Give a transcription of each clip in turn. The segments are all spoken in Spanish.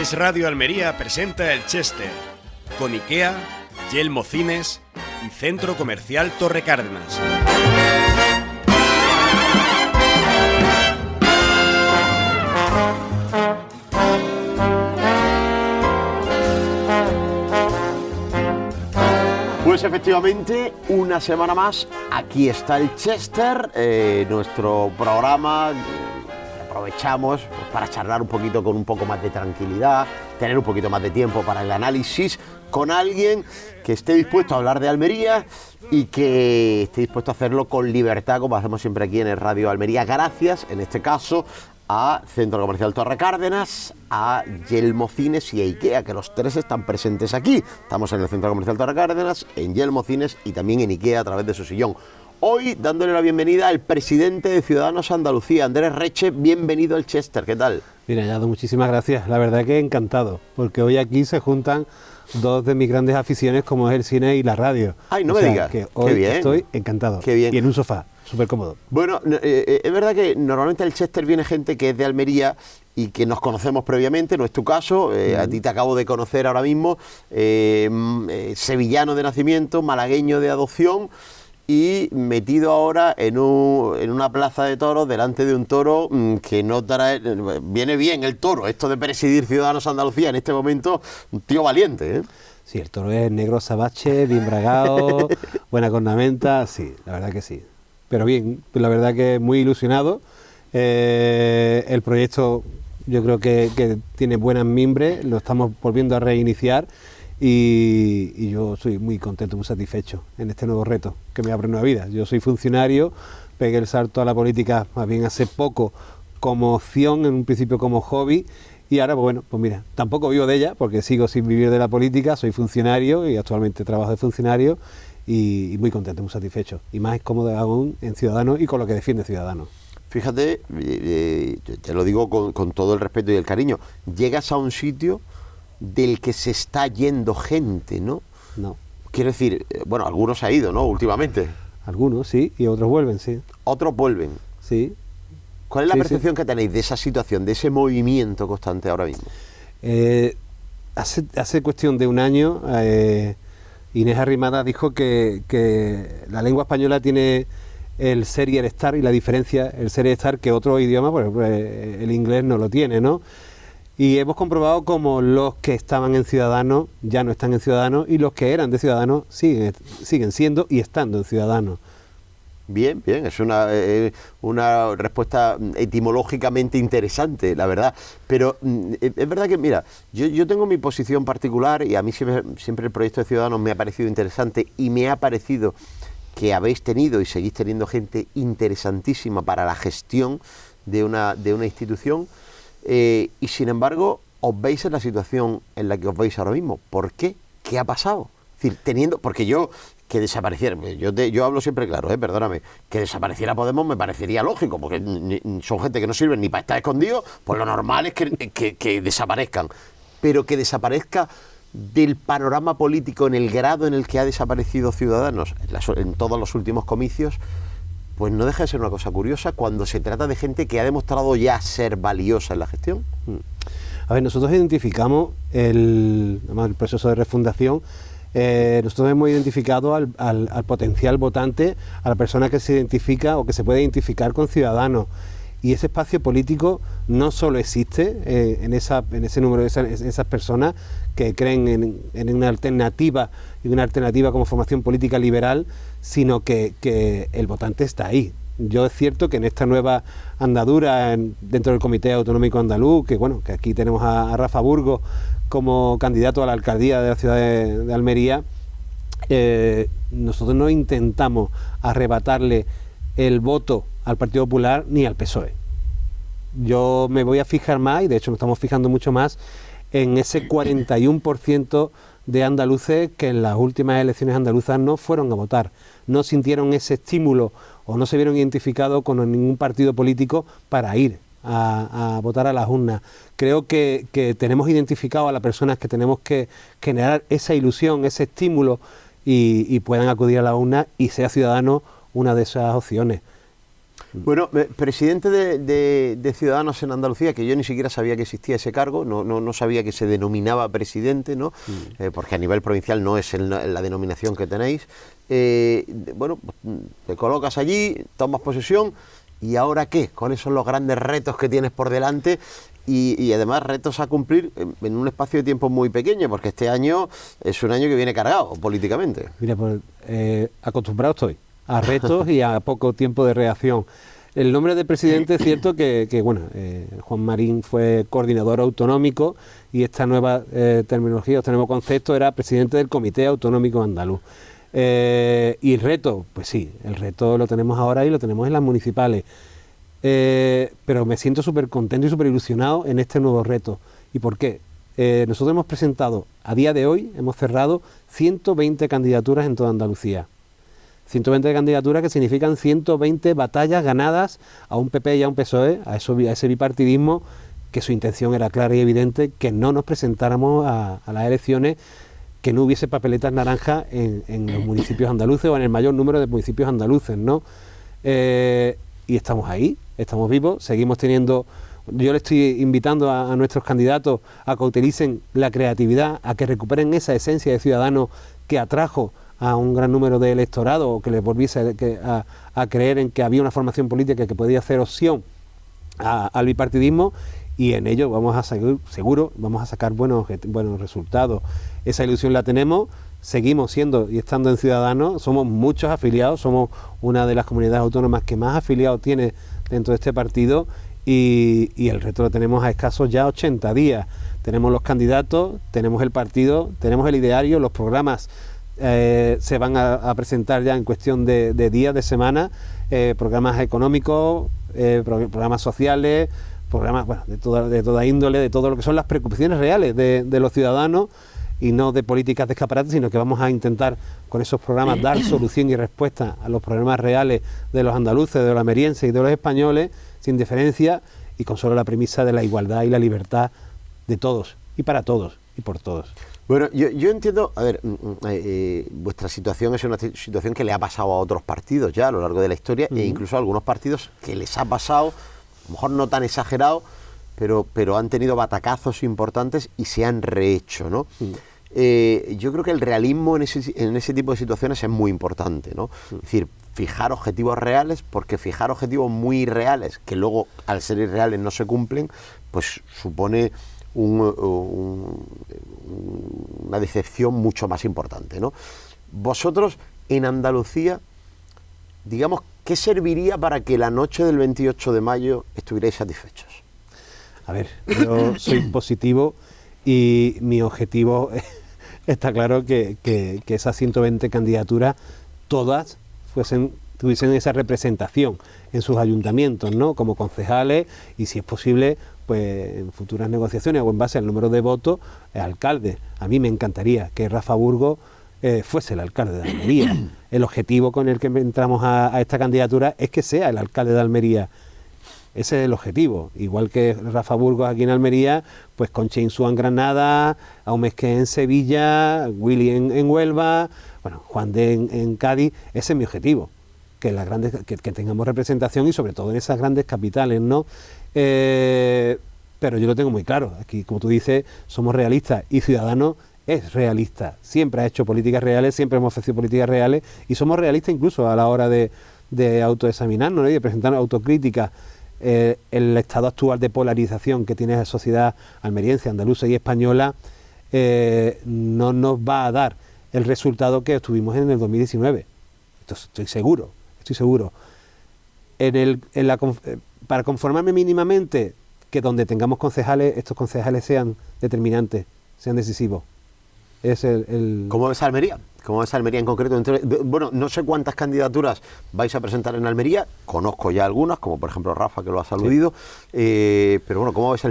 Es Radio Almería presenta el Chester, con IKEA, Yelmo Cines y Centro Comercial Torre Cárdenas. Pues efectivamente, una semana más, aquí está el Chester, nuestro programa. Aprovechamos para charlar un poquito con un poco más de tranquilidad, tener un poquito más de tiempo para el análisis con alguien que esté dispuesto a hablar de Almería y que esté dispuesto a hacerlo con libertad, como hacemos siempre aquí en el Radio Almería. Gracias, en este caso, a Centro Comercial Torre Cárdenas, a Yelmo Cines y a IKEA, que los tres están presentes aquí. Estamos en el Centro Comercial Torre Cárdenas, en Yelmo Cines y también en IKEA a través de su sillón. Hoy dándole la bienvenida al presidente de Ciudadanos Andalucía, Andrés Reche. Bienvenido al Chester, ¿qué tal? Mira, Yado, muchísimas gracias. La verdad que encantado, porque hoy aquí se juntan dos de mis grandes aficiones, como es el cine y la radio. Ay, no me digas. Que hoy Qué bien. Estoy encantado. Qué bien. Y en un sofá, súper cómodo. Bueno, es verdad que normalmente al Chester viene gente que es de Almería y que nos conocemos previamente, no es tu caso, a ti te acabo de conocer ahora mismo, sevillano de nacimiento, malagueño de adopción, y metido ahora en una plaza de toros, delante de un toro que no trae... Viene bien el toro, esto de presidir Ciudadanos Andalucía en este momento, un tío valiente, ¿eh? Sí, el toro es negro sabache, bien bragado, buena cornamenta, sí, la verdad que sí. Pero bien, la verdad que muy ilusionado. El proyecto yo creo que tiene buenas mimbres, lo estamos volviendo a reiniciar. Y yo soy muy contento, muy satisfecho en este nuevo reto que me abre nueva vida. Yo soy funcionario, pegué el salto a la política más bien hace poco como opción, en un principio como hobby, y ahora pues mira, tampoco vivo de ella porque sigo sin vivir de la política, soy funcionario y actualmente trabajo de funcionario y muy contento, muy satisfecho, y más cómodo aún en Ciudadanos y con lo que defiende Ciudadanos. Fíjate, te lo digo con todo el respeto y el cariño, llegas a un sitio del que se está yendo gente, ¿no? No. Quiero decir, bueno, algunos se han ido, ¿no? Últimamente. Algunos, sí, y otros vuelven, sí. Otros vuelven. Sí. ¿Cuál es la percepción que tenéis de esa situación, de ese movimiento constante ahora mismo? Hace cuestión de un año, Inés Arrimada dijo que la lengua española tiene el ser y el estar, y la diferencia, el ser y el estar, que otro idioma, por ejemplo, el inglés no lo tiene, ¿no? Y hemos comprobado como los que estaban en Ciudadanos ya no están en Ciudadanos y los que eran de Ciudadanos siguen siendo y estando en Ciudadanos. Bien, es una respuesta etimológicamente interesante, la verdad. Pero es verdad que, mira, yo tengo mi posición particular y a mí siempre el proyecto de Ciudadanos me ha parecido interesante y me ha parecido que habéis tenido y seguís teniendo gente interesantísima para la gestión de una institución. Y sin embargo, os veis en la situación en la que os veis ahora mismo. ¿Por qué? ¿Qué ha pasado? Es decir, porque que desapareciera, yo hablo siempre claro, perdóname, que desapareciera Podemos me parecería lógico, porque son gente que no sirven ni para estar escondidos, pues lo normal es que desaparezcan. Pero que desaparezca del panorama político en el grado en el que ha desaparecido Ciudadanos en todos los últimos comicios, pues no deja de ser una cosa curiosa cuando se trata de gente que ha demostrado ya ser valiosa en la gestión. A ver, nosotros identificamos el proceso de refundación. Nosotros hemos identificado al potencial votante, a la persona que se identifica o que se puede identificar con Ciudadanos. Y ese espacio político no solo existe en ese número de esas personas que creen en una alternativa y una alternativa como formación política liberal, sino que el votante está ahí. Yo es cierto que en esta nueva andadura dentro del Comité Autonómico Andaluz, que aquí tenemos a Rafa Burgos como candidato a la alcaldía de la ciudad de Almería, nosotros no intentamos arrebatarle el voto al Partido Popular ni al PSOE. Yo me voy a fijar más, y de hecho nos estamos fijando mucho más, en ese 41% de andaluces que en las últimas elecciones andaluzas no fueron a votar, no sintieron ese estímulo o no se vieron identificados con ningún partido político para ir a votar a las urnas. Creo que tenemos identificado a las personas que tenemos que generar esa ilusión, ese estímulo y puedan acudir a la urna y sea Ciudadanos una de esas opciones. Bueno, presidente de Ciudadanos en Andalucía, que yo ni siquiera sabía que existía ese cargo, no sabía que se denominaba presidente, ¿no? Porque a nivel provincial no es la denominación que tenéis. Bueno, te colocas allí, tomas posesión, ¿y ahora qué? ¿Cuáles son los grandes retos que tienes por delante? Y además retos a cumplir en un espacio de tiempo muy pequeño, porque este año es un año que viene cargado políticamente. Mira, pues acostumbrado estoy a retos y a poco tiempo de reacción. El nombre de presidente es cierto que Juan Marín fue coordinador autonómico y esta nueva terminología, este nuevo concepto era presidente del Comité Autonómico Andaluz. Y el reto, pues sí, el reto lo tenemos ahora y lo tenemos en las municipales. Pero me siento súper contento y súper ilusionado en este nuevo reto. ¿Y por qué? Nosotros hemos presentado, a día de hoy, hemos cerrado 120 candidaturas en toda Andalucía. 120 candidaturas que significan 120 batallas ganadas a un PP y a un PSOE, a ese bipartidismo, que su intención era clara y evidente, que no nos presentáramos a las elecciones, que no hubiese papeletas naranjas en los municipios andaluces o en el mayor número de municipios andaluces, ¿no? Y estamos ahí, estamos vivos, seguimos teniendo... Yo le estoy invitando a nuestros candidatos a que utilicen la creatividad, a que recuperen esa esencia de ciudadano que atrajo a un gran número de electorado, o que les volviese a creer en que había una formación política que podía hacer opción al bipartidismo, y en ello vamos a seguir, seguro, vamos a sacar buenos resultados. Esa ilusión la tenemos, seguimos siendo y estando en Ciudadanos, somos muchos afiliados, somos una de las comunidades autónomas que más afiliados tiene dentro de este partido, y el reto lo tenemos a escasos ya 80 días. Tenemos los candidatos, tenemos el partido, tenemos el ideario, los programas se van a presentar ya en cuestión de días, de semanas, programas económicos, programas sociales, programas de toda índole, de todo lo que son las preocupaciones reales de los ciudadanos, y no de políticas de escaparate, sino que vamos a intentar con esos programas dar solución y respuesta a los problemas reales de los andaluces, de los almerienses y de los españoles, sin diferencia, y con solo la premisa de la igualdad y la libertad de todos, y para todos, y por todos. Bueno, yo entiendo, a ver, vuestra situación es una situación que le ha pasado a otros partidos ya a lo largo de la historia, e incluso a algunos partidos que les ha pasado, a lo mejor no tan exagerado, pero han tenido batacazos importantes y se han rehecho, ¿no? Yo creo que el realismo en ese tipo de situaciones es muy importante, ¿no? Es decir, fijar objetivos reales, porque fijar objetivos muy irreales, que luego al ser irreales no se cumplen, pues supone una decepción mucho más importante, ¿no? Vosotros en Andalucía, digamos, ¿qué serviría para que la noche del 28 de mayo estuvierais satisfechos? A ver, yo soy positivo y mi objetivo está claro que esas 120 candidaturas todas tuviesen esa representación en sus ayuntamientos, ¿no? Como concejales, y si es posible, pues en futuras negociaciones o en base al número de votos, alcalde. A mí me encantaría que Rafa Burgos fuese el alcalde de Almería. El objetivo con el que entramos a esta candidatura es que sea el alcalde de Almería. Ese es el objetivo. Igual que Rafa Burgos aquí en Almería, pues Concha Insúa en Granada, Aumesque en Sevilla, Willy en Huelva, bueno, Juan de en Cádiz. Ese es mi objetivo, que tengamos representación, y sobre todo en esas grandes capitales, ¿no? Pero yo lo tengo muy claro. Aquí, como tú dices, somos realistas, y Ciudadanos es realista. Siempre ha hecho políticas reales, siempre hemos ofrecido políticas reales, y somos realistas incluso a la hora de autoexaminarnos, ¿no? Y de presentar autocríticas. El estado actual de polarización que tiene la sociedad almeriense, andaluza y española no nos va a dar el resultado que obtuvimos en el 2019. Estoy seguro. Para conformarme mínimamente que donde tengamos concejales, estos concejales sean determinantes, sean decisivos. ¿Cómo ves Almería? ¿Cómo ves Almería en concreto? Bueno, no sé cuántas candidaturas vais a presentar en Almería, conozco ya algunas, como por ejemplo Rafa, que lo has aludido, sí. Pero bueno, ¿cómo ves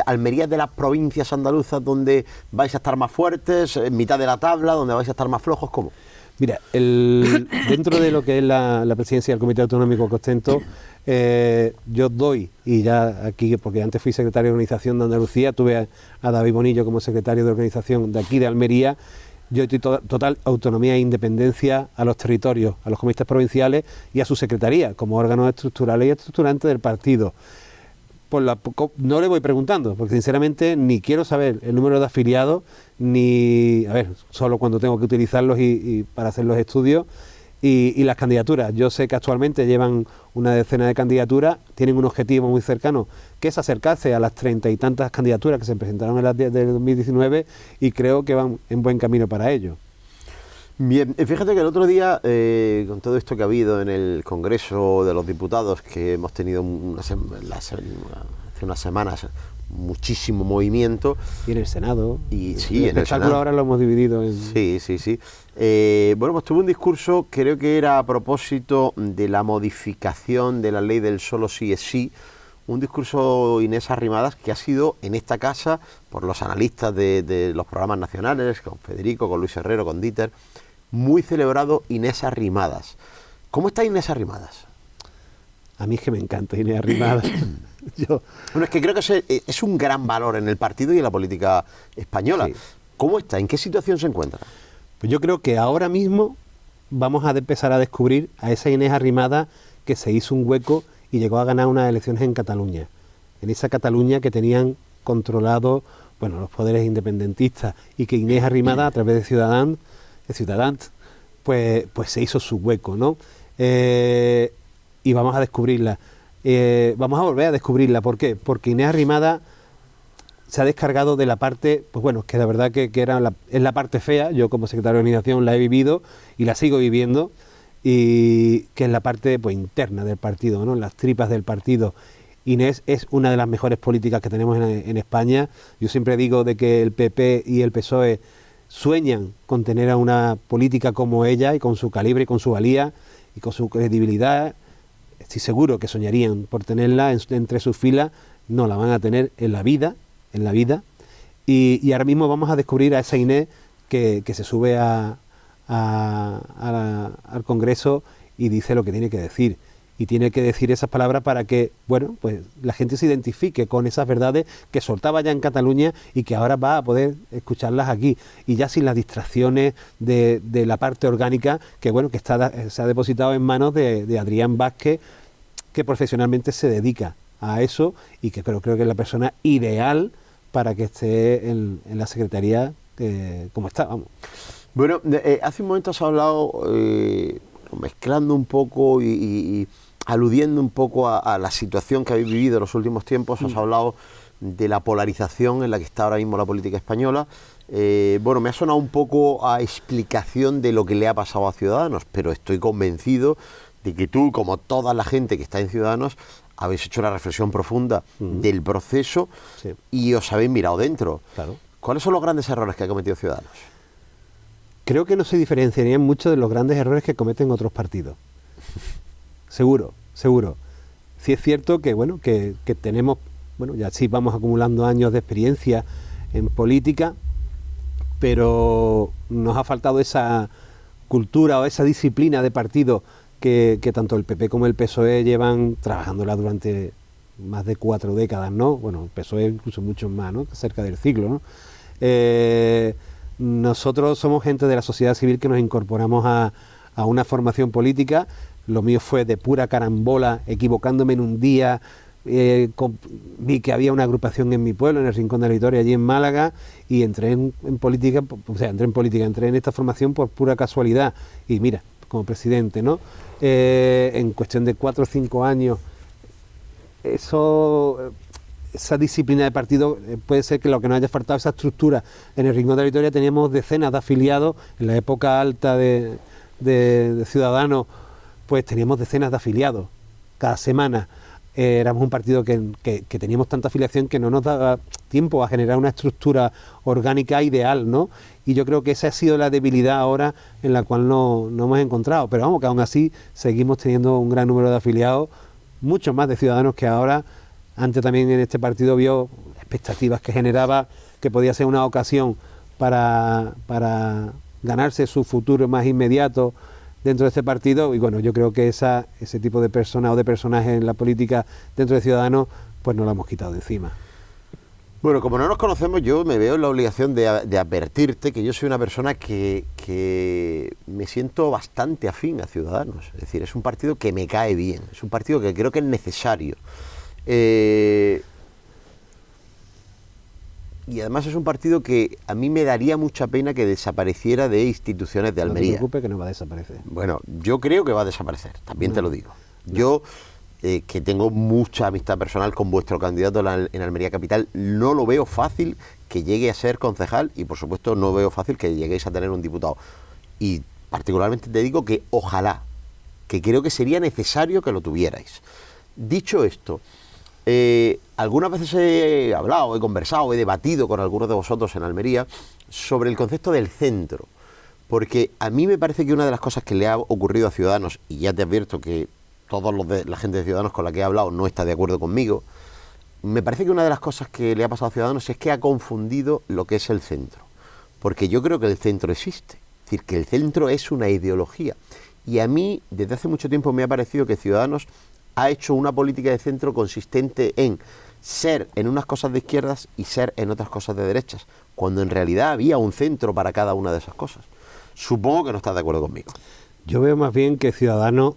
Almería es de las provincias andaluzas donde vais a estar más fuertes, en mitad de la tabla, donde vais a estar más flojos? ¿Cómo? Mira, dentro de lo que es la presidencia del Comité Autonómico que ostento, yo doy, y ya aquí, porque antes fui secretario de organización de Andalucía, tuve a David Bonillo como secretario de organización de aquí de Almería, Yo doy total autonomía e independencia a los territorios, a los comités provinciales y a su secretaría, como órganos estructurales y estructurantes del partido. No le voy preguntando, porque sinceramente ni quiero saber el número de afiliados, ni, a ver, solo cuando tengo que utilizarlos y para hacer los estudios, y las candidaturas. Yo sé que actualmente llevan una decena de candidaturas, tienen un objetivo muy cercano, que es acercarse a las 30 y tantas candidaturas que se presentaron en las 10 del 2019, y creo que van en buen camino para ello. Bien, fíjate que el otro día, con todo esto que ha habido en el Congreso de los Diputados, que hemos tenido hace unas semanas muchísimo movimiento. Y en el Senado. Y sí, en el Senado ahora lo hemos dividido en... Sí. Bueno, pues tuve un discurso, creo que era a propósito de la modificación de la ley del solo sí es sí, un discurso, Inés Arrimadas, que ha sido en esta casa, por los analistas de los programas nacionales, con Federico, con Luis Herrero, con Dieter, muy celebrado. Inés Arrimadas. ¿Cómo está Inés Arrimadas? A mí es que me encanta Inés Arrimadas. Bueno, es que creo que es un gran valor en el partido y en la política española. Sí. ¿Cómo está? ¿En qué situación se encuentra? Pues yo creo que ahora mismo vamos a empezar a descubrir a esa Inés Arrimadas que se hizo un hueco y llegó a ganar unas elecciones en Cataluña. En esa Cataluña que tenían controlado, bueno, los poderes independentistas, y que Inés Arrimadas, a través de Ciudadans, pues se hizo su hueco, ¿no? Y vamos a descubrirla. Vamos a volver a descubrirla. ¿Por qué? Porque Inés Arrimadas se ha descargado de la parte, pues bueno, que la verdad que es la parte fea. Yo como secretario de organización la he vivido y la sigo viviendo, y que es la parte pues interna del partido, ¿no? Las tripas del partido. Inés es una de las mejores políticas que tenemos en España. Yo siempre digo de que el PP y el PSOE sueñan con tener a una política como ella, y con su calibre y con su valía y con su credibilidad. Estoy seguro que soñarían por tenerla entre sus filas. No la van a tener en la vida. Y ahora mismo vamos a descubrir a esa Inés que se sube al Congreso y dice lo que tiene que decir. Y tiene que decir esas palabras para que, bueno, pues la gente se identifique con esas verdades que soltaba ya en Cataluña y que ahora va a poder escucharlas aquí. Y ya sin las distracciones de la parte orgánica que, bueno, que se ha depositado en manos de Adrián Vázquez, que profesionalmente se dedica a eso, y que creo que es la persona ideal para que esté en la Secretaría como está, vamos. Bueno, hace un momento has hablado, mezclando un poco y aludiendo un poco a la situación que habéis vivido en los últimos tiempos, has hablado de la polarización en la que está ahora mismo la política española. Bueno, me ha sonado un poco a explicación de lo que le ha pasado a Ciudadanos, pero estoy convencido de que tú, como toda la gente que está en Ciudadanos, habéis hecho una reflexión profunda del proceso, sí, y os habéis mirado dentro. Claro. ¿Cuáles son los grandes errores que ha cometido Ciudadanos? Creo que no se diferenciarían mucho de los grandes errores que cometen otros partidos. Seguro. Sí es cierto que, bueno, que tenemos, bueno, ya sí vamos acumulando años de experiencia en política, pero nos ha faltado esa cultura o esa disciplina de partido que tanto el PP como el PSOE llevan trabajándola durante más de 4 décadas, ¿no? Bueno, el PSOE incluso mucho más, ¿no? Cerca del siglo, ¿no? Nosotros somos gente de la sociedad civil que nos incorporamos a una formación política. Lo mío fue de pura carambola, equivocándome en un día. Vi que había una agrupación en mi pueblo, en el Rincón de la Victoria, allí en Málaga, y entré en política, entré en esta formación por pura casualidad. Y mira, como presidente, ¿no? En cuestión de 4 o 5 años, esa disciplina de partido, puede ser que lo que nos haya faltado, esa estructura. En el Rincón de la Victoria teníamos decenas de afiliados, en la época alta de Ciudadanos, pues teníamos decenas de afiliados cada semana. Éramos un partido que teníamos tanta afiliación que no nos daba tiempo a generar una estructura orgánica ideal, ¿no? Y yo creo que esa ha sido la debilidad ahora en la cual no hemos encontrado. Pero vamos, que aún así seguimos teniendo un gran número de afiliados, muchos más de Ciudadanos que ahora. Antes también en este partido vio expectativas que generaba, que podía ser una ocasión para ganarse su futuro más inmediato dentro de este partido, y bueno, yo creo que ese tipo de persona o de personajes en la política dentro de Ciudadanos, pues nos lo hemos quitado de encima. Bueno, como no nos conocemos, yo me veo en la obligación de advertirte que yo soy una persona que me siento bastante afín a Ciudadanos. Es decir, es un partido que me cae bien, es un partido que creo que es necesario. Y además es un partido que a mí me daría mucha pena que desapareciera de instituciones de Almería. No te preocupes que no va a desaparecer. Bueno, yo creo que va a desaparecer, también te lo digo. Yo, que tengo mucha amistad personal con vuestro candidato en Almería Capital, no lo veo fácil que llegue a ser concejal y, por supuesto, no veo fácil que lleguéis a tener un diputado. Y particularmente te digo que ojalá, que creo que sería necesario que lo tuvierais. Dicho esto, algunas veces he hablado, he conversado, he debatido con algunos de vosotros en Almería sobre el concepto del centro, porque a mí me parece que una de las cosas que le ha ocurrido a Ciudadanos, y ya te advierto que la gente de Ciudadanos con la que he hablado no está de acuerdo conmigo, me parece que una de las cosas que le ha pasado a Ciudadanos es que ha confundido lo que es el centro, porque yo creo que el centro existe, es decir, que el centro es una ideología, y a mí desde hace mucho tiempo me ha parecido que Ciudadanos ha hecho una política de centro consistente en ser en unas cosas de izquierdas y ser en otras cosas de derechas, cuando en realidad había un centro para cada una de esas cosas. Supongo que no estás de acuerdo conmigo. Yo veo más bien que Ciudadanos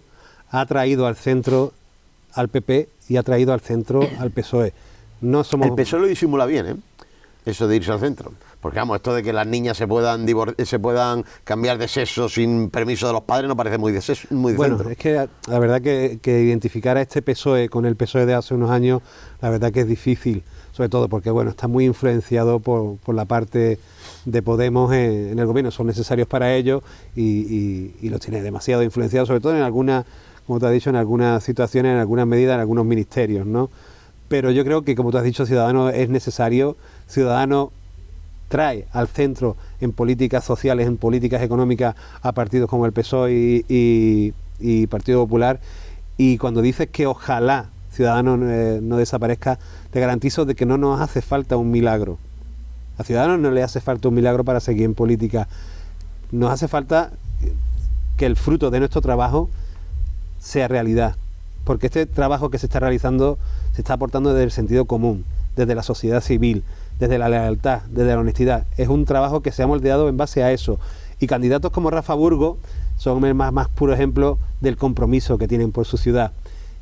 ha traído al centro al PP y ha traído al centro al PSOE. No somos... El PSOE lo disimula bien, ¿eh? Eso de irse al centro. Porque vamos, esto de que las niñas se puedan cambiar de sexo sin permiso de los padres no parece muy de bueno, centro. Es que la verdad que identificar a este PSOE con el PSOE de hace unos años, la verdad que es difícil, sobre todo porque bueno, está muy influenciado por la parte de Podemos en el gobierno, son necesarios para ellos y los tiene demasiado influenciados, sobre todo en algunas, como te has dicho, en algunas situaciones, en algunas medidas, en algunos ministerios, ¿no? Pero yo creo que, como tú has dicho, Ciudadanos es necesario. Ciudadanos trae al centro en políticas sociales, en políticas económicas, a partidos como el PSOE y Partido Popular. Y cuando dices que ojalá Ciudadanos no desaparezca, te garantizo de que no nos hace falta un milagro. A Ciudadanos no le hace falta un milagro para seguir en política. Nos hace falta que el fruto de nuestro trabajo sea realidad. Porque este trabajo que se está realizando se está aportando desde el sentido común, desde la sociedad civil, desde la lealtad, desde la honestidad. Es un trabajo que se ha moldeado en base a eso. Y candidatos como Rafa Burgos son el más puro ejemplo del compromiso que tienen por su ciudad.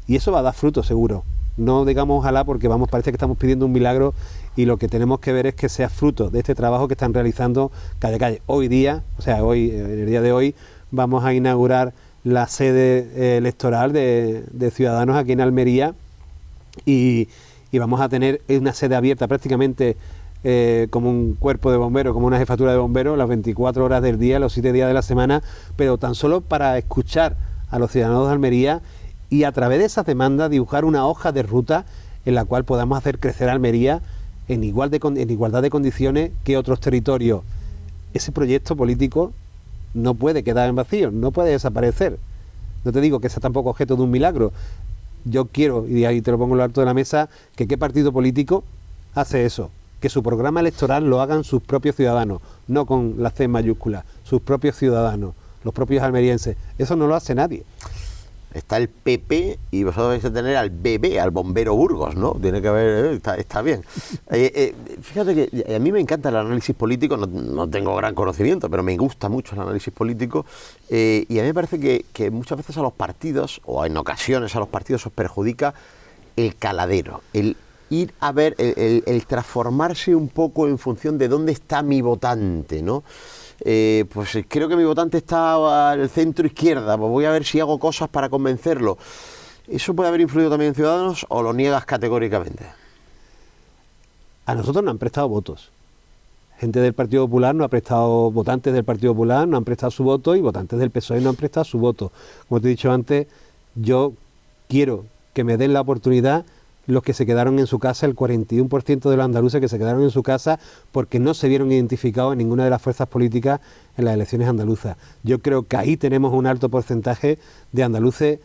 Y eso va a dar fruto, seguro. No digamos ojalá porque parece que estamos pidiendo un milagro y lo que tenemos que ver es que sea fruto de este trabajo que están realizando calle a calle. Hoy día, en el día de hoy, vamos a inaugurar la sede electoral de Ciudadanos aquí en Almería y vamos a tener una sede abierta prácticamente como un cuerpo de bomberos, como una jefatura de bomberos, las 24 horas del día, los 7 días de la semana, pero tan solo para escuchar a los ciudadanos de Almería y a través de esas demandas dibujar una hoja de ruta en la cual podamos hacer crecer Almería en igualdad de condiciones que otros territorios. Ese proyecto político no puede quedar en vacío, no puede desaparecer. No te digo que sea tampoco objeto de un milagro. Yo quiero, y ahí te lo pongo en lo alto de la mesa, que qué partido político hace eso, que su programa electoral lo hagan sus propios ciudadanos, no con la C mayúscula, sus propios ciudadanos, los propios almerienses. Eso no lo hace nadie. Está el PP y vosotros vais a tener al BB, al bombero Burgos, ¿no? Tiene que haber, está bien. Fíjate que a mí me encanta el análisis político, no tengo gran conocimiento, pero me gusta mucho el análisis político y a mí me parece que muchas veces a los partidos, o en ocasiones a los partidos, os perjudica el caladero, el ir a ver, el transformarse un poco en función de dónde está mi votante, ¿no? Pues creo que mi votante está al centro izquierda, pues voy a ver si hago cosas para convencerlo. ¿Eso puede haber influido también en Ciudadanos o lo niegas categóricamente? A nosotros nos han prestado votos. Gente del Partido Popular nos ha prestado, votantes del Partido Popular nos han prestado su voto y votantes del PSOE nos han prestado su voto. Como te he dicho antes, yo quiero que me den la oportunidad los que se quedaron en su casa, el 41% de los andaluces que se quedaron en su casa porque no se vieron identificados en ninguna de las fuerzas políticas en las elecciones andaluzas. Yo creo que ahí tenemos un alto porcentaje de andaluces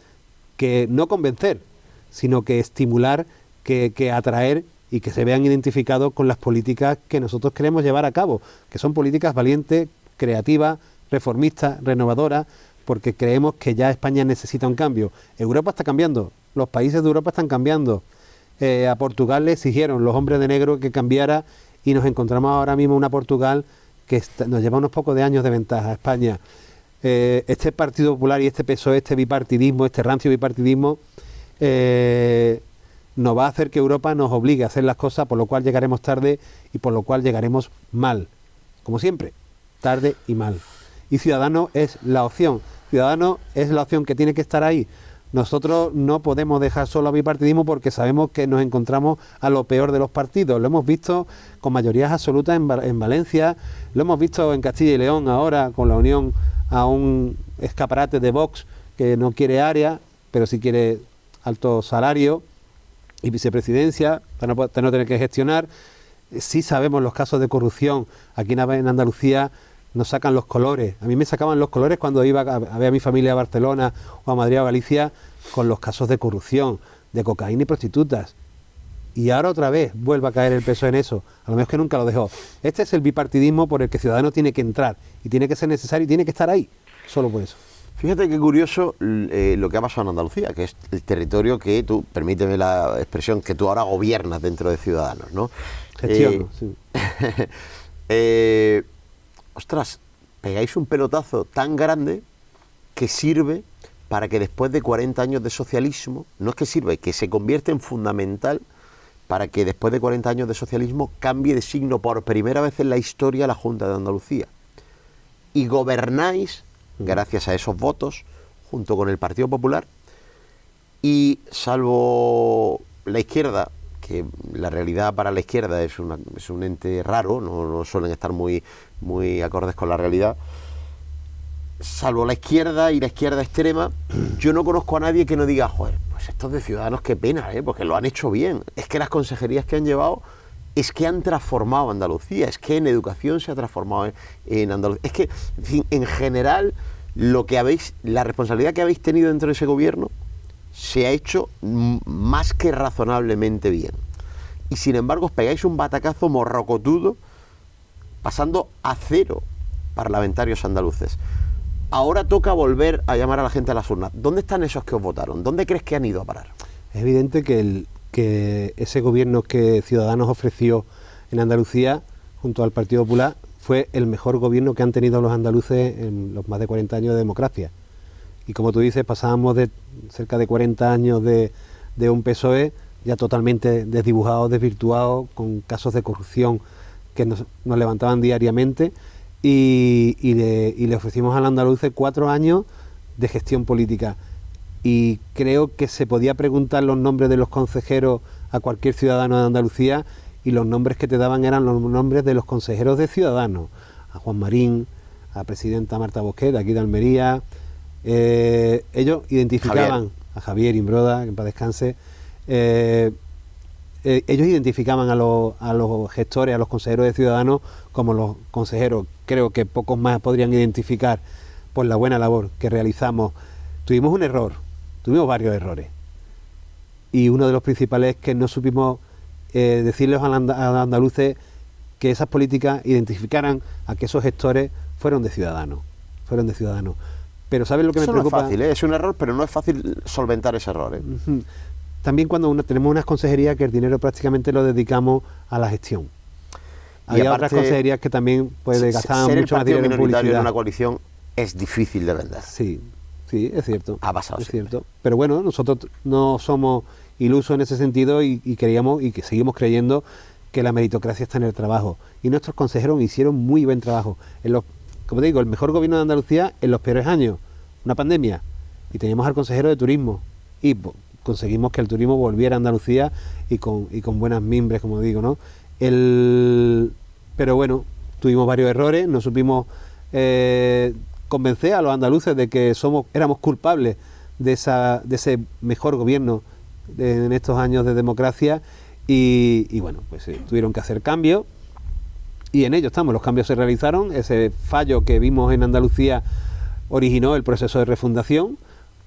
que no convencer, sino que estimular, que atraer y que se vean identificados con las políticas que nosotros queremos llevar a cabo, que son políticas valientes, creativas, reformistas, renovadoras, porque creemos que ya España necesita un cambio. Europa está cambiando, los países de Europa están cambiando. A Portugal le exigieron los hombres de negro que cambiara y nos encontramos ahora mismo una Portugal que nos lleva unos pocos de años de ventaja a España. Este Partido Popular y este PSOE, este bipartidismo, este rancio bipartidismo, nos va a hacer que Europa nos obligue a hacer las cosas, por lo cual llegaremos tarde y por lo cual llegaremos mal. Como siempre, tarde y mal. Y Ciudadanos es la opción. Ciudadanos es la opción que tiene que estar ahí. Nosotros no podemos dejar solo a bipartidismo porque sabemos que nos encontramos a lo peor de los partidos. Lo hemos visto con mayorías absolutas en Valencia, lo hemos visto en Castilla y León ahora con la unión a un escaparate de Vox que no quiere área, pero sí quiere alto salario y vicepresidencia para no tener que gestionar. Sí sabemos los casos de corrupción. Aquí en Andalucía nos sacan los colores. A mí me sacaban los colores cuando iba a ver a mi familia a Barcelona o a Madrid o a Galicia con los casos de corrupción, de cocaína y prostitutas. Y ahora otra vez vuelve a caer el peso en eso. A lo mejor que nunca lo dejó. Este es el bipartidismo por el que Ciudadanos tiene que entrar y tiene que ser necesario y tiene que estar ahí. Solo por eso. Fíjate qué curioso lo que ha pasado en Andalucía, que es el territorio que tú, permíteme la expresión, que tú ahora gobiernas dentro de Ciudadanos, ¿no? Gestiono, sí. Ostras, pegáis un pelotazo tan grande que sirve para que después de 40 años de socialismo, no es que sirve, que se convierte en fundamental para que después de 40 años de socialismo cambie de signo por primera vez en la historia la Junta de Andalucía. Y gobernáis, gracias a esos votos, junto con el Partido Popular, y salvo la izquierda, que la realidad para la izquierda es un ente raro, no suelen estar muy acordes con la realidad, salvo la izquierda y la izquierda extrema, yo no conozco a nadie que no diga, joder, pues estos de Ciudadanos qué pena, porque lo han hecho bien. Es que las consejerías que han llevado, es que han transformado Andalucía, es que en educación se ha transformado en Andalucía. Es que, en fin, en general, la responsabilidad que habéis tenido dentro de ese gobierno se ha hecho más que razonablemente bien. Y sin embargo os pegáis un batacazo morrocotudo pasando a 0 parlamentarios andaluces. Ahora toca volver a llamar a la gente a las urnas. ¿Dónde están esos que os votaron? ¿Dónde crees que han ido a parar? Es evidente que ese gobierno que Ciudadanos ofreció en Andalucía junto al Partido Popular fue el mejor gobierno que han tenido los andaluces en los más de 40 años de democracia. Y como tú dices, pasábamos de cerca de 40 años de un PSOE ya totalmente desdibujado, desvirtuado, con casos de corrupción que nos levantaban diariamente, y le ofrecimos al andaluz 4 años de gestión política. Y creo que se podía preguntar los nombres de los consejeros a cualquier ciudadano de Andalucía y los nombres que te daban eran los nombres de los consejeros de Ciudadanos, a Juan Marín, a la presidenta Marta Bosquet, aquí de Almería. Ellos identificaban a Javier Imbroda, que en paz descanse. Ellos identificaban a los gestores, a los consejeros de Ciudadanos como los consejeros. Creo que pocos más podrían identificar por la buena labor que realizamos. Tuvimos un error, tuvimos varios errores. Y uno de los principales es que no supimos decirles a los andaluces que esas políticas identificaran a que esos gestores fueron de Ciudadanos. Pero ¿sabes lo que me preocupa? No es fácil, es un error, pero no es fácil solventar ese error. Uh-huh. También cuando tenemos unas consejerías que el dinero prácticamente lo dedicamos a la gestión. Había otras consejerías que también gastaban mucho más dinero en publicidad. En una coalición es difícil de vender. Sí, es cierto. Ha pasado es siempre. Cierto. Pero bueno, nosotros no somos ilusos en ese sentido y creíamos y que seguimos creyendo que la meritocracia está en el trabajo. Y nuestros consejeros hicieron muy buen trabajo. Como te digo, el mejor gobierno de Andalucía en los peores años, una pandemia, y teníamos al consejero de turismo y conseguimos que el turismo volviera a Andalucía y con buenas mimbres, como digo, ¿no? Pero bueno, tuvimos varios errores, no supimos convencer a los andaluces de que éramos culpables de ese mejor gobierno en estos años de democracia y bueno, pues tuvieron que hacer cambios. Y en ello estamos, los cambios se realizaron, ese fallo que vimos en Andalucía originó el proceso de refundación,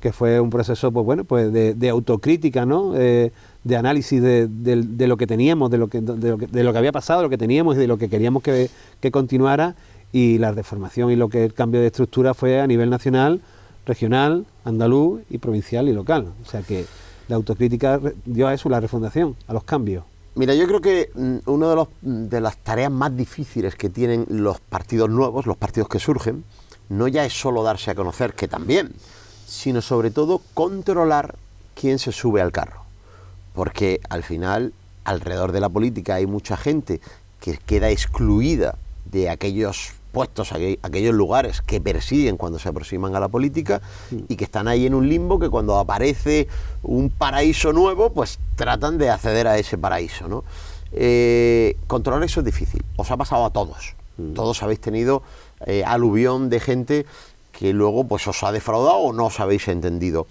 que fue un proceso de autocrítica, ¿no? De análisis de lo que teníamos, de lo que había pasado, de lo que teníamos y de lo que queríamos que continuara, y la reformación y el cambio de estructura fue a nivel nacional, regional, andaluz y provincial y local. O sea que la autocrítica dio a eso, la refundación, a los cambios. Mira, yo creo que una de las tareas más difíciles que tienen los partidos nuevos, los partidos que surgen, no ya es solo darse a conocer, que también, sino sobre todo controlar quién se sube al carro. Porque al final, alrededor de la política hay mucha gente que queda excluida de aquellos puestos, aquellos lugares que persiguen cuando se aproximan a la política y que están ahí en un limbo que cuando aparece un paraíso nuevo, pues tratan de acceder a ese paraíso, ¿no? Controlar eso es difícil. Os ha pasado a todos. Todos habéis tenido aluvión de gente que luego pues os ha defraudado o no os habéis entendido.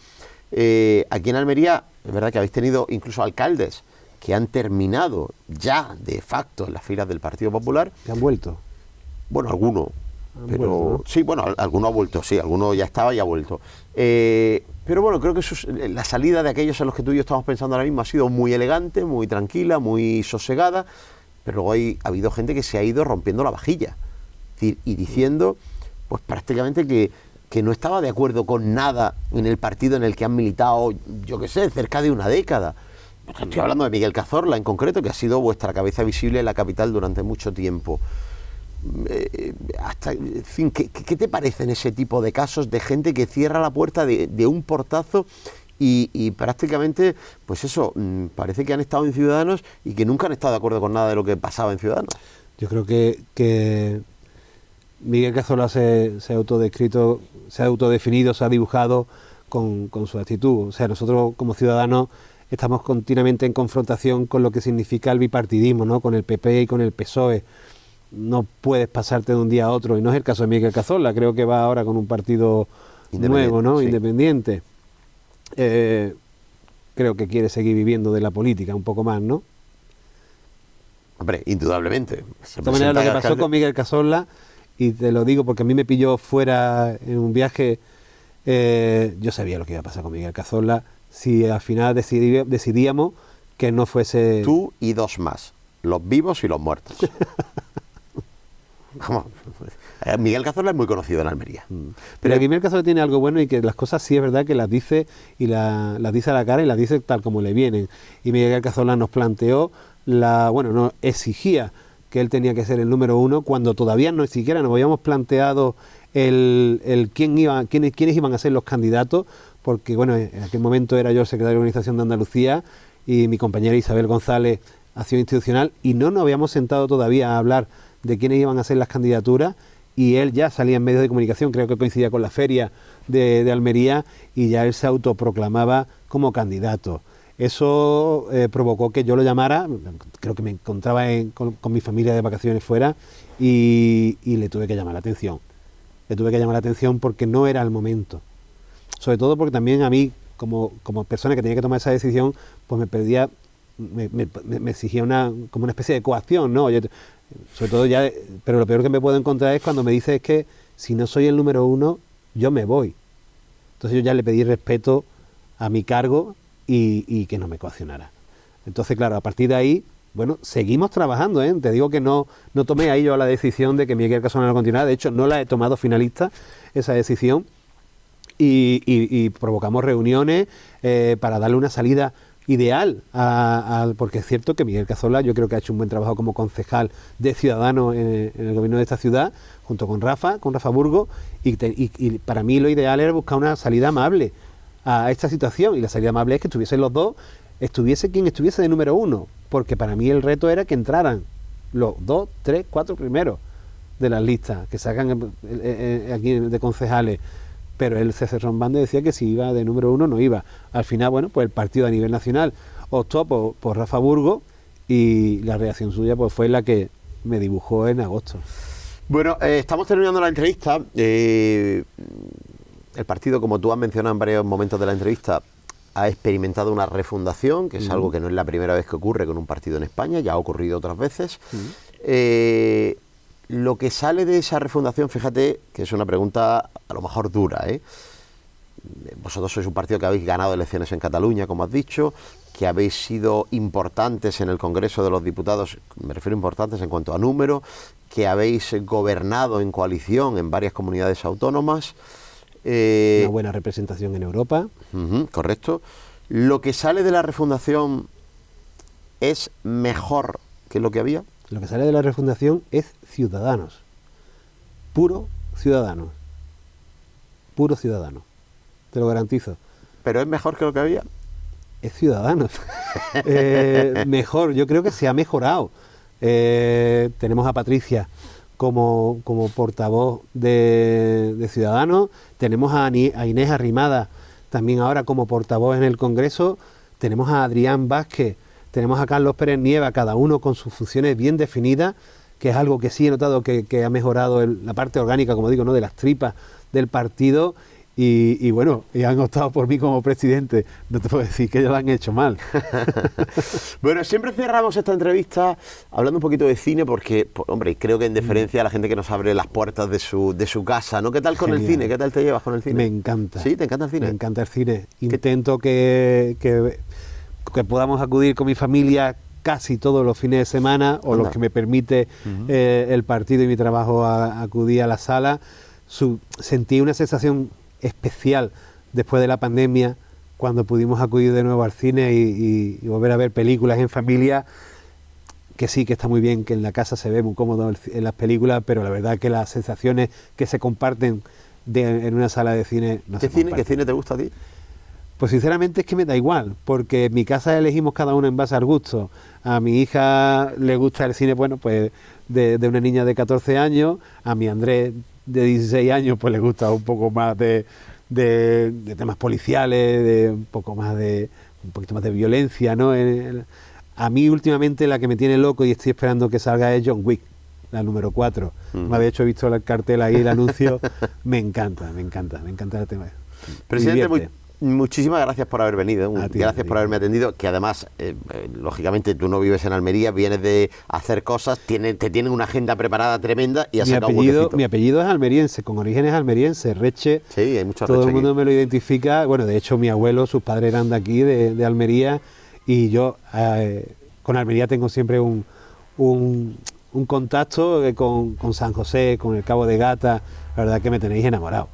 Aquí en Almería, es verdad que habéis tenido incluso alcaldes que han terminado ya de facto en las filas del Partido Popular. ¿Que han vuelto? Bueno, alguno. Pero vuelto, ¿no? sí, bueno, alguno ha vuelto, sí, alguno ya estaba y ha vuelto. Pero bueno, creo que la salida de aquellos en los que tú y yo estamos pensando ahora mismo ha sido muy elegante, muy tranquila, muy sosegada, pero luego ha habido gente que se ha ido rompiendo la vajilla y diciendo, pues prácticamente que no estaba de acuerdo con nada en el partido en el que han militado, yo qué sé, cerca de una década. Estoy hablando de Miguel Cazorla en concreto, que ha sido vuestra cabeza visible en la capital durante mucho tiempo. En fin, ¿qué te parecen ese tipo de casos de gente que cierra la puerta de un portazo y prácticamente, pues eso, parece que han estado en Ciudadanos y que nunca han estado de acuerdo con nada de lo que pasaba en Ciudadanos? Yo creo que Miguel Cazorla se ha autodescrito, se ha autodefinido, se ha dibujado con su actitud. O sea, nosotros como ciudadanos estamos continuamente en confrontación con lo que significa el bipartidismo, ¿no? Con el PP y con el PSOE. No puedes pasarte de un día a otro, y no es el caso de Miguel Cazorla, creo que va ahora con un partido nuevo, ¿no? Sí. Independiente. Creo que quiere seguir viviendo de la política un poco más, ¿no? Hombre, indudablemente. De todas maneras, lo que pasó con Miguel Cazorla, y te lo digo porque a mí me pilló fuera en un viaje, yo sabía lo que iba a pasar con Miguel Cazorla si al final decidíamos que no fuese... Tú y dos más, los vivos y los muertos. Vamos, Miguel Cazorla es muy conocido en Almería. Pero Miguel Cazorla tiene algo bueno, y que las cosas sí es verdad que las dice, y las dice a la cara y las dice tal como le vienen. Y Miguel Cazorla nos planteó, nos exigía que él tenía que ser el número uno, cuando todavía no siquiera nos habíamos planteado quiénes iban a ser los candidatos, porque bueno, en aquel momento era yo el secretario de Organización de Andalucía y mi compañera Isabel González, Acción Institucional, y no nos habíamos sentado todavía a hablar de quiénes iban a ser las candidaturas, y él ya salía en medios de comunicación, creo que coincidía con la feria de Almería, y ya él se autoproclamaba como candidato. Eso provocó que yo lo llamara, creo que me encontraba con mi familia de vacaciones fuera, y le tuve que llamar la atención. Le tuve que llamar la atención porque no era el momento. Sobre todo porque también a mí, como persona que tenía que tomar esa decisión, pues me exigía como una especie de coacción, ¿no? Sobre todo ya, pero lo peor que me puedo encontrar es cuando me dice es que si no soy el número uno, yo me voy. Entonces yo ya le pedí respeto a mi cargo y que no me coaccionara. Entonces, claro, a partir de ahí, bueno, seguimos trabajando, ¿eh? Te digo que no tomé ahí yo la decisión de que Miguel Cazorla no continuara. De hecho, no la he tomado finalista, esa decisión, y provocamos reuniones para darle una salida ideal, porque es cierto que Miguel Cazorla yo creo que ha hecho un buen trabajo como concejal de Ciudadanos en el gobierno de esta ciudad, junto con Rafa Burgo, y para mí lo ideal era buscar una salida amable a esta situación, y la salida amable es que estuviesen los dos, estuviese quien estuviese de número uno, porque para mí el reto era que entraran los 2, 3, 4 primeros de las listas que sacan aquí de concejales. Pero el César Rombande decía que si iba de número uno no iba. Al final, bueno, pues el partido a nivel nacional optó por Rafa Burgo, y la reacción suya pues fue la que me dibujó en agosto. Bueno, estamos terminando la entrevista. El partido, como tú has mencionado en varios momentos de la entrevista, ha experimentado una refundación, que es algo que no es la primera vez que ocurre con un partido en España, ya ha ocurrido otras veces. Lo que sale de esa refundación, fíjate que es una pregunta a lo mejor dura, ¿eh? Vosotros sois un partido que habéis ganado elecciones en Cataluña, como has dicho, que habéis sido importantes en el Congreso de los Diputados, me refiero a importantes en cuanto a número, que habéis gobernado en coalición en varias comunidades autónomas. Una buena representación en Europa. Correcto. ¿Lo que sale de la refundación es mejor que lo que había? Lo que sale de la refundación es Ciudadanos. Puro Ciudadanos. Puro Ciudadanos. Te lo garantizo. ¿Pero es mejor que lo que había? Es Ciudadanos. Mejor, yo creo que se ha mejorado. Tenemos a Patricia como portavoz de Ciudadanos, tenemos a Inés Arrimada también ahora como portavoz en el Congreso, tenemos a Adrián Vázquez, tenemos a Carlos Pérez Nieva, cada uno con sus funciones bien definidas, que es algo que sí he notado que ha mejorado la parte orgánica, como digo, ¿no?, de las tripas del partido. Y bueno, y han optado por mí como presidente. No te puedo decir que ellos lo han hecho mal. Bueno, siempre cerramos esta entrevista hablando un poquito de cine porque, hombre, creo que en deferencia a la gente que nos abre las puertas de su casa, ¿no? ¿Qué tal con Genial. el cine? ¿Qué tal te llevas con el cine? Me encanta. ¿Sí? ¿Te encanta el cine? Me encanta el cine. Intento que podamos acudir con mi familia casi todos los fines de semana, o los que me permite el partido y mi trabajo a acudir a la sala. Sentí una sensación especial después de la pandemia, cuando pudimos acudir de nuevo al cine y volver a ver películas en familia, que sí, que está muy bien, que en la casa se ve muy cómodo en las películas, pero la verdad que las sensaciones que se comparten en una sala de cine no se comparten. ¿Qué cine te gusta a ti? Pues sinceramente es que me da igual, porque en mi casa elegimos cada uno en base al gusto. A mi hija le gusta el cine, bueno, pues de una niña de 14 años, a mi Andrés de 16 años pues le gusta un poco más de temas policiales, de un poquito más de violencia, ¿no? A mí últimamente la que me tiene loco y estoy esperando que salga es John Wick, la número 4. De hecho he visto el cartel ahí, el anuncio. Me encanta el tema. Presidente, muchísimas gracias por haber venido, gracias por haberme atendido, que además, lógicamente, tú no vives en Almería, vienes de hacer cosas, te tienen una agenda preparada tremenda y has sacado un huequecito. Mi apellido es almeriense, con orígenes almerienses, Reche. Sí, hay mucho todo Reche el mundo aquí. me lo identifica. Bueno, de hecho mi abuelo, sus padres eran de aquí, de Almería, y yo con Almería tengo siempre un contacto con San José, con el Cabo de Gata. La verdad que me tenéis enamorado.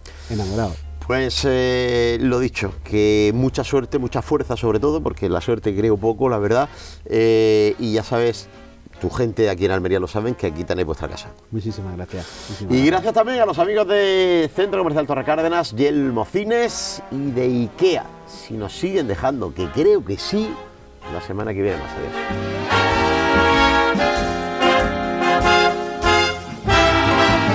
Pues lo dicho, que mucha suerte, mucha fuerza sobre todo, porque la suerte creo poco, la verdad, y ya sabes, tu gente de aquí en Almería lo saben, que aquí tenéis vuestra casa. Muchísimas gracias. Y gracias también a los amigos de Centro Comercial Torre Cárdenas, Yelmo Cines y de IKEA. Si nos siguen dejando, que creo que sí, la semana que viene más. Adiós.